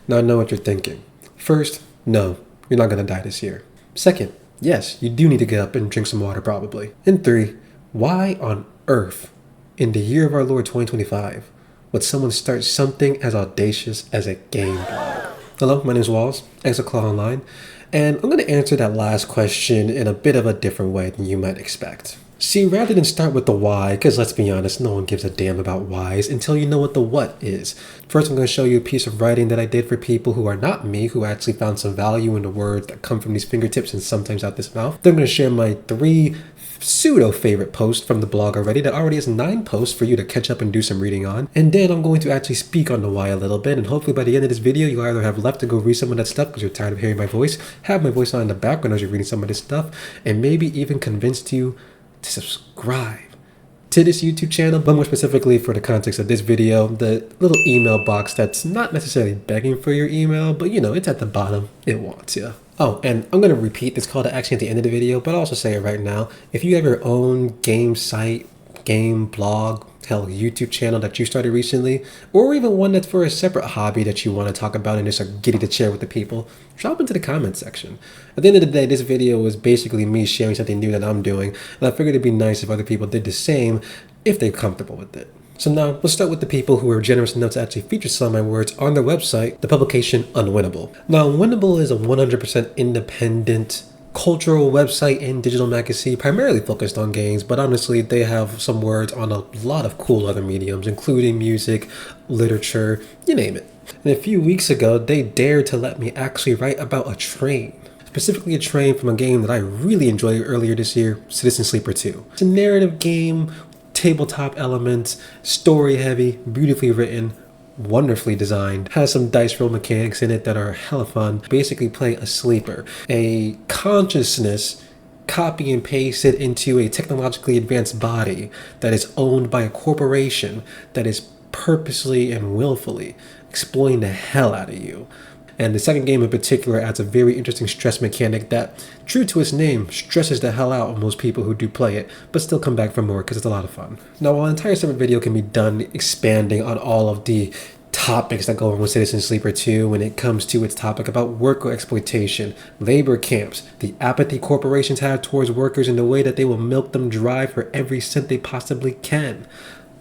Now I know what you're thinking. First, no, you're not gonna die this year. Second, yes, you do need to get up and drink some water probably. And three, why on earth, in the year of our Lord 2025, would someone start something as audacious as a game blog? Hello, my name is Walls, Exalclaw Online, and I'm going to answer that last question in a bit of a different way than you might expect. See, rather than start with the why, because let's be honest, no one gives a damn about whys until you know what the what is. First, I'm going to show you a piece of writing that I did for people who are not me, who actually found some value in the words that come from these fingertips and sometimes out this mouth. Then I'm going to share my 3 pseudo favorite posts from the blog already that already has 9 posts for you to catch up and do some reading on. And then I'm going to actually speak on the why a little bit, and hopefully by the end of this video you'll either have left to go read some of that stuff because you're tired of hearing my voice, have my voice on in the background as you're reading some of this stuff, and maybe even convinced you to subscribe to this YouTube channel, but more specifically for the context of this video, the little email box that's not necessarily begging for your email, but you know, it's at the bottom, it wants you. Oh, and I'm going to repeat this call to action at the end of the video, but I'll also say it right now. If you have your own game site, game blog, hell, YouTube channel that you started recently, or even one that's for a separate hobby that you want to talk about and just are giddy to share with the people, drop into the comments section. At the end of the day, this video was basically me sharing something new that I'm doing, and I figured it'd be nice if other people did the same if they're comfortable with it. So now, let's start with the people who are generous enough to actually feature some of my words on their website, the publication Unwinnable. Now, Unwinnable is a 100% independent cultural website and digital magazine primarily focused on games, but honestly they have some words on a lot of cool other mediums, including music, literature, you name it. And a few weeks ago they dared to let me actually write about a train, specifically a train from a game that I really enjoyed earlier this year, Citizen Sleeper 2. It's a narrative game, tabletop elements, story heavy, beautifully written, wonderfully designed, has some dice roll mechanics in it that are hella fun. Basically play a sleeper, a consciousness copy and pasted into a technologically advanced body that is owned by a corporation that is purposely and willfully exploiting the hell out of you. And the second game in particular adds a very interesting stress mechanic that, true to its name, stresses the hell out of most people who do play it, but still come back for more because it's a lot of fun. Now, while an entire separate video can be done expanding on all of the topics that go on with Citizen Sleeper 2 when it comes to its topic about worker exploitation, labor camps, the apathy corporations have towards workers and the way that they will milk them dry for every cent they possibly can,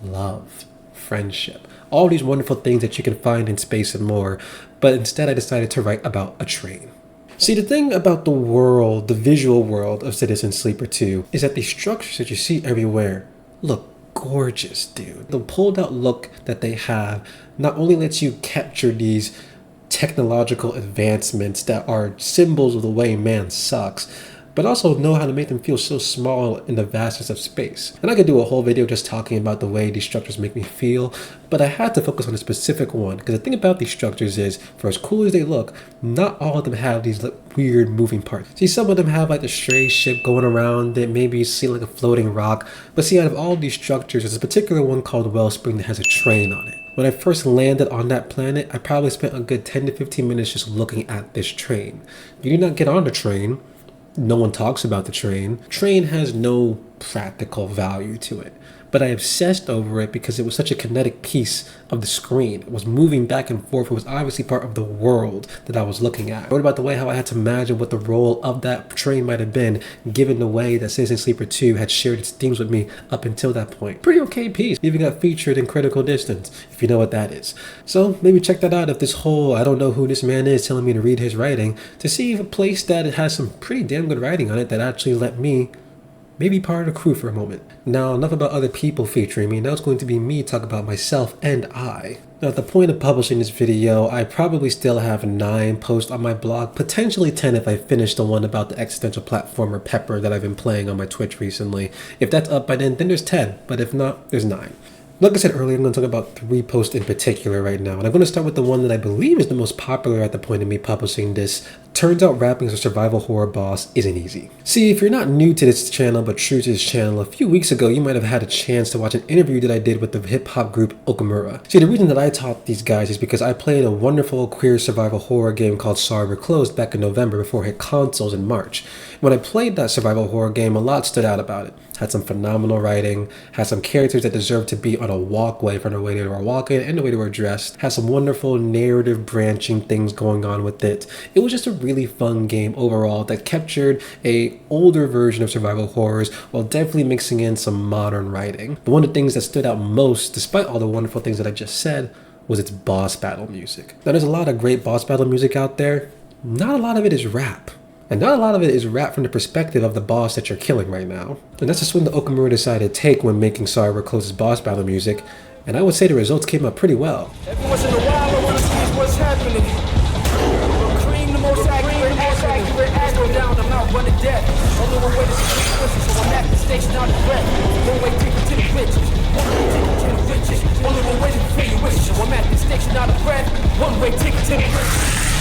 love, friendship, all these wonderful things that you can find in space and more, but instead I decided to write about a train. See, the thing about the world, the visual world of Citizen Sleeper 2 is that the structures that you see everywhere look gorgeous, dude. The pulled out look that they have not only lets you capture these technological advancements that are symbols of the way man sucks, but also know how to make them feel so small in the vastness of space. And I could do a whole video just talking about the way these structures make me feel, but I had to focus on a specific one, because the thing about these structures is, for as cool as they look, not all of them have these weird moving parts. See, some of them have like a stray ship going around that maybe you see like a floating rock, but see, out of all these structures, there's a particular one called Wellspring that has a train on it. When I first landed on that planet, I probably spent a good 10 to 15 minutes just looking at this train. You do not get on the train. No one talks about the train. Train has no practical value to it, but I obsessed over it because it was such a kinetic piece of the screen. It was moving back and forth. It was obviously part of the world that I was looking at. I wrote about the way how I had to imagine what the role of that train might have been, given the way that Citizen Sleeper 2 had shared its themes with me up until that point. Pretty okay piece. Even got featured in Critical Distance, if you know what that is. So maybe check that out if this whole, I don't know who this man is telling me to read his writing, to see if a place that has some pretty damn good writing on it that actually let me maybe part of the crew for a moment. Now, enough about other people featuring me. Now it's going to be me talk about myself and I. Now, at the point of publishing this video, I probably still have 9 posts on my blog, potentially 10 if I finish the one about the existential platformer Pepper that I've been playing on my Twitch recently. If that's up by then there's 10, but if not, there's 9. Like I said earlier, I'm going to talk about 3 posts in particular right now, and I'm going to start with the one that I believe is the most popular at the point of me publishing this Turns out rapping as a survival horror boss isn't easy. See, if you're not new to this channel but true to this channel, a few weeks ago you might have had a chance to watch an interview that I did with the hip-hop group Okumura. See, the reason that I taught these guys is because I played a wonderful queer survival horror game called Sorry We're Closed back in November before it hit consoles in March. When I played that survival horror game, a lot stood out about it. Had some phenomenal writing, had some characters that deserved to be on a walkway from the way they were walking and the way they were dressed, had some wonderful narrative branching things going on with it. It was just a really fun game overall that captured a older version of survival horrors while definitely mixing in some modern writing. But one of the things that stood out most, despite all the wonderful things that I just said, was its boss battle music. Now there's a lot of great boss battle music out there. Not a lot of it is rap. And not a lot of it is rap from the perspective of the boss that you're killing right now. And that's the swing that Okumura decided to take when making Sorry We're Closed's boss battle music, and I would say the results came out pretty well. Every once in a while I wanna see what's happening. Cream the most accurate, go down, I'm out running death. Only one way to see the so I'm at the station out of breath. One way ticket to the riches, one way ticket to the riches. Only one way to pay your wishes, so I'm at the station out of breath. One way ticket to the riches.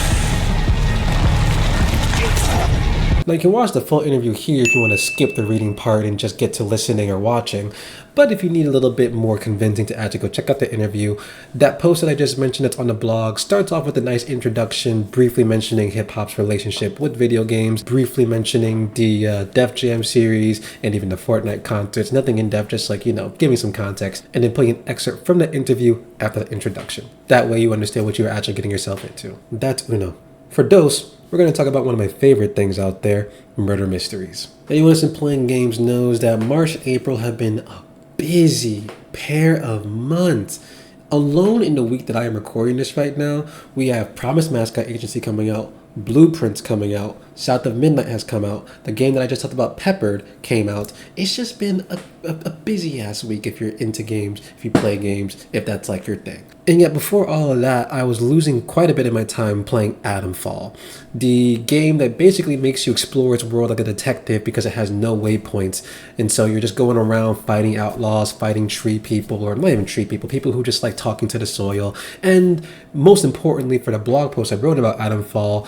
Now you can watch the full interview here if you want to skip the reading part and just get to listening or watching. But if you need a little bit more convincing to actually go check out the interview, that post that I just mentioned that's on the blog starts off with a nice introduction, briefly mentioning hip-hop's relationship with video games, briefly mentioning the Def Jam series and even the Fortnite concerts. Nothing in depth, just like, giving some context, and then putting an excerpt from the interview after the introduction. That way you understand what you're actually getting yourself into. That's uno. For dos, we're going to talk about one of my favorite things out there, murder mysteries. Anyone who's been playing games knows that March and April have been a busy pair of months. Alone in the week that I am recording this right now, we have Promised Mascot Agency coming out, Blueprints coming out, South of Midnight has come out, the game that I just talked about, Peppered, came out. It's just been a busy ass week if you're into games, if you play games, if that's like your thing. And yet before all of that, I was losing quite a bit of my time playing Atomfall, the game that basically makes you explore its world like a detective because it has no waypoints. And so you're just going around fighting outlaws, fighting tree people, or not even tree people, people who just like talking to the soil. And most importantly, for the blog post I wrote about Atomfall,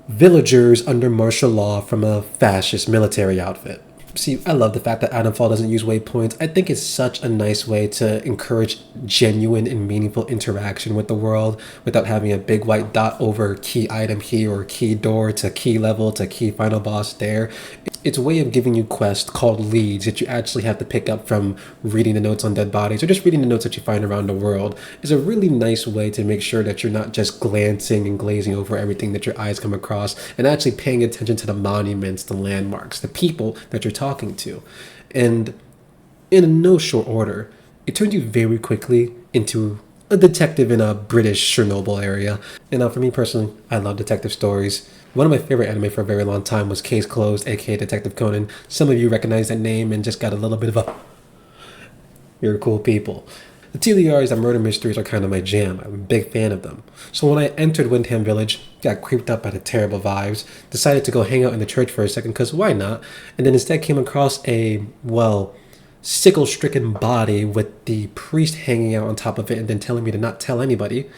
villagers under martial law from a fascist military outfit. See, I love the fact that Atomfall doesn't use waypoints. I think it's such a nice way to encourage genuine and meaningful interaction with the world without having a big white dot over key item here or key door to key level to key final boss there. It's a way of giving you quests called leads that you actually have to pick up from reading the notes on dead bodies or just reading the notes that you find around the world. It's a really nice way to make sure that you're not just glancing and glazing over everything that your eyes come across and actually paying attention to the monuments, the landmarks, the people that you're talking to. And in no short order, it turns you very quickly into a detective in a British Chernobyl area. And now for me personally, I love detective stories. One of my favorite anime for a very long time was Case Closed, aka Detective Conan. Some of you recognize that name and just got a little bit of a, you're cool people. The TLDRs and murder mysteries are kind of my jam. I'm a big fan of them. So when I entered Windham Village, got creeped up by the terrible vibes, decided to go hang out in the church for a second, because why not? And then instead came across a, sickle-stricken body with the priest hanging out on top of it and then telling me to not tell anybody.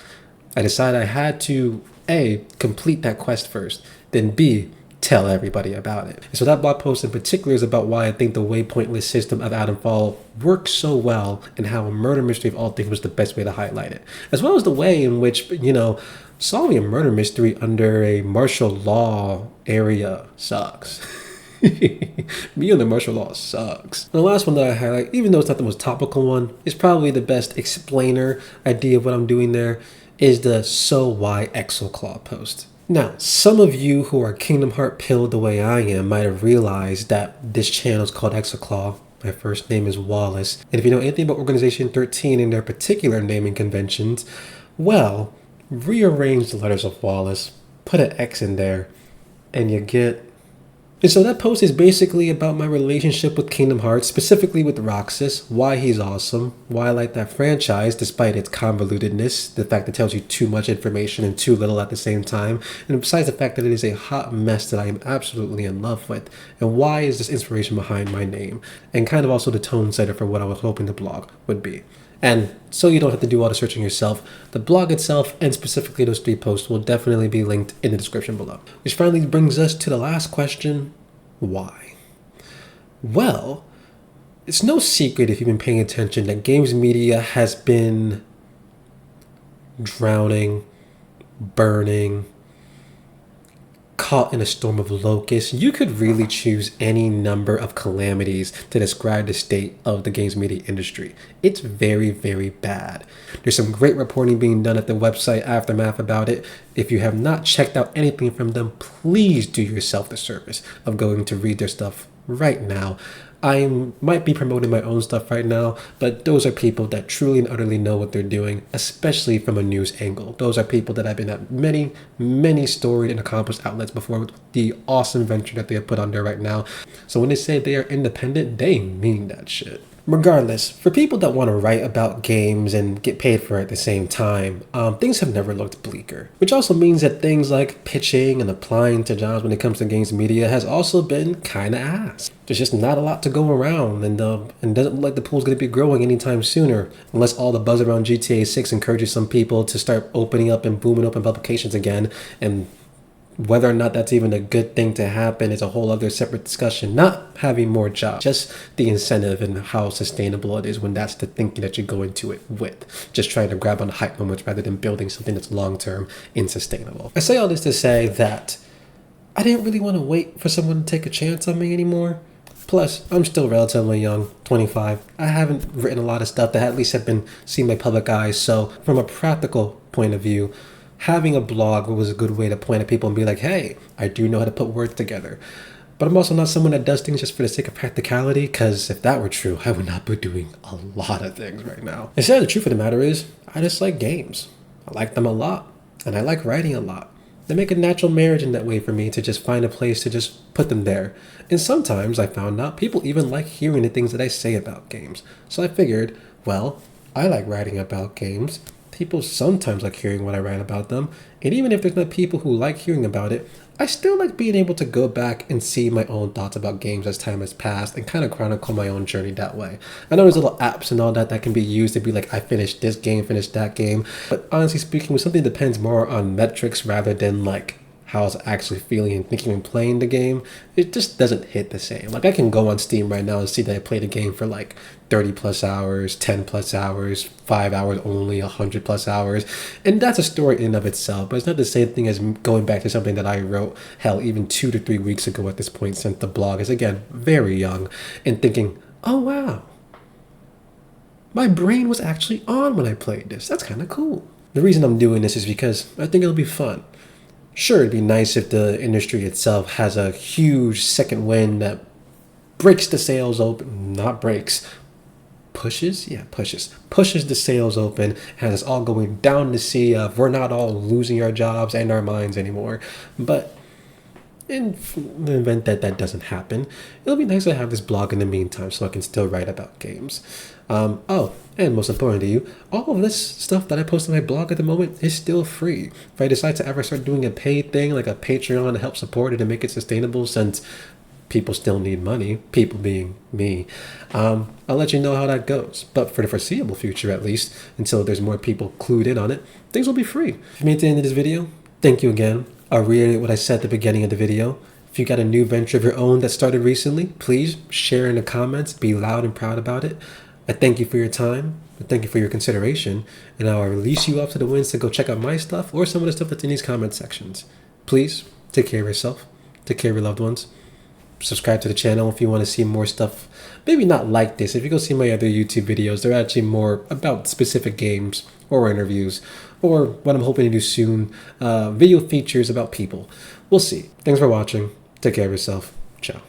I decided I had to, A, complete that quest first, then B, tell everybody about it. And so that blog post in particular is about why I think the waypointless system of Atomfall works so well and how a murder mystery of all things was the best way to highlight it. As well as the way in which, solving a murder mystery under a martial law area sucks. Me under martial law sucks. The last one that I highlight, even though it's not the most topical one, is probably the best explainer idea of what I'm doing there, is the So Why Exalclaw post. Now, some of you who are Kingdom Heart pilled the way I am might have realized that this channel is called Exalclaw. My first name is Wallace. And if you know anything about Organization 13 and their particular naming conventions, well, rearrange the letters of Wallace, put an X in there, and you get... And so that post is basically about my relationship with Kingdom Hearts, specifically with Roxas, why he's awesome, why I like that franchise despite its convolutedness, the fact that it tells you too much information and too little at the same time, and besides the fact that it is a hot mess that I am absolutely in love with, and why is this inspiration behind my name, and kind of also the tone setter for what I was hoping the blog would be. And so you don't have to do all the searching yourself, the blog itself, and specifically those 3 posts, will definitely be linked in the description below. Which finally brings us to the last question: why? Well, it's no secret if you've been paying attention that games media has been drowning, burning, caught in a storm of locusts. You could really choose any number of calamities to describe the state of the games media industry. It's very, very bad. There's some great reporting being done at the website Aftermath about it. If you have not checked out anything from them, please do yourself the service of going to read their stuff right now. I might be promoting my own stuff right now, but those are people that truly and utterly know what they're doing, especially from a news angle. Those are people that have been at many, many storied and accomplished outlets before with the awesome venture that they have put on there right now. So when they say they are independent, they mean that shit. Regardless, for people that want to write about games and get paid for it at the same time, things have never looked bleaker. Which also means that things like pitching and applying to jobs when it comes to games media has also been kind of ass. There's just not a lot to go around, and doesn't look like the pool's going to be growing anytime sooner, unless all the buzz around GTA 6 encourages some people to start opening up and booming open publications again. And whether or not that's even a good thing to happen is a whole other separate discussion. Not having more jobs, just the incentive and how sustainable it is when that's the thinking that you go into it with. Just trying to grab on the hype moments rather than building something that's long-term and sustainable. I say all this to say that I didn't really want to wait for someone to take a chance on me anymore. Plus, I'm still relatively young, 25. I haven't written a lot of stuff that at least have been seen by public eyes. So from a practical point of view, having a blog was a good way to point at people and be like, hey, I do know how to put words together. But I'm also not someone that does things just for the sake of practicality, because if that were true, I would not be doing a lot of things right now. Instead, the truth of the matter is, I just like games. I like them a lot, and I like writing a lot. They make a natural marriage in that way for me to just find a place to just put them there. And sometimes I found out people even like hearing the things that I say about games. So I figured, well, I like writing about games. People sometimes like hearing what I write about them. And even if there's not people who like hearing about it, I still like being able to go back and see my own thoughts about games as time has passed and kind of chronicle my own journey that way. I know there's little apps and all that can be used to be like, I finished this game, finished that game. But honestly speaking, when something depends more on metrics rather than like how I was actually feeling and thinking and playing the game, it just doesn't hit the same. Like I can go on Steam right now and see that I played a game for like 30 plus hours, 10 plus hours, 5 hours only, 100 plus hours. And that's a story in and of itself, but it's not the same thing as going back to something that I wrote, hell, even 2 to 3 weeks ago at this point, since the blog is, again, very young, and thinking, oh wow, my brain was actually on when I played this. That's kind of cool. The reason I'm doing this is because I think it'll be fun. Sure, it'd be nice if the industry itself has a huge second wind that breaks the sails open, not breaks, pushes the sails open, has us all going down the sea of we're not all losing our jobs and our minds anymore. But in the event that that doesn't happen, it'll be nice to have this blog in the meantime so I can still write about games. And most important to you, all of this stuff that I post on my blog at the moment is still free. If I decide to ever start doing a paid thing like a Patreon to help support it and make it sustainable, since people still need money, people being me, I'll let you know how that goes. But for the foreseeable future, at least, until there's more people clued in on it, things will be free. If you made it to the end of this video, thank you again. I'll reiterate what I said at the beginning of the video. If you got a new venture of your own that started recently, please share in the comments, be loud and proud about it. I thank you for your time. I thank you for your consideration. And I'll release you off to the winds to go check out my stuff or some of the stuff that's in these comment sections. Please take care of yourself. Take care of your loved ones. Subscribe to the channel if you want to see more stuff. Maybe not like this. If you go see my other YouTube videos, they're actually more about specific games or interviews or what I'm hoping to do soon, video features about people. We'll see. Thanks for watching. Take care of yourself. Ciao.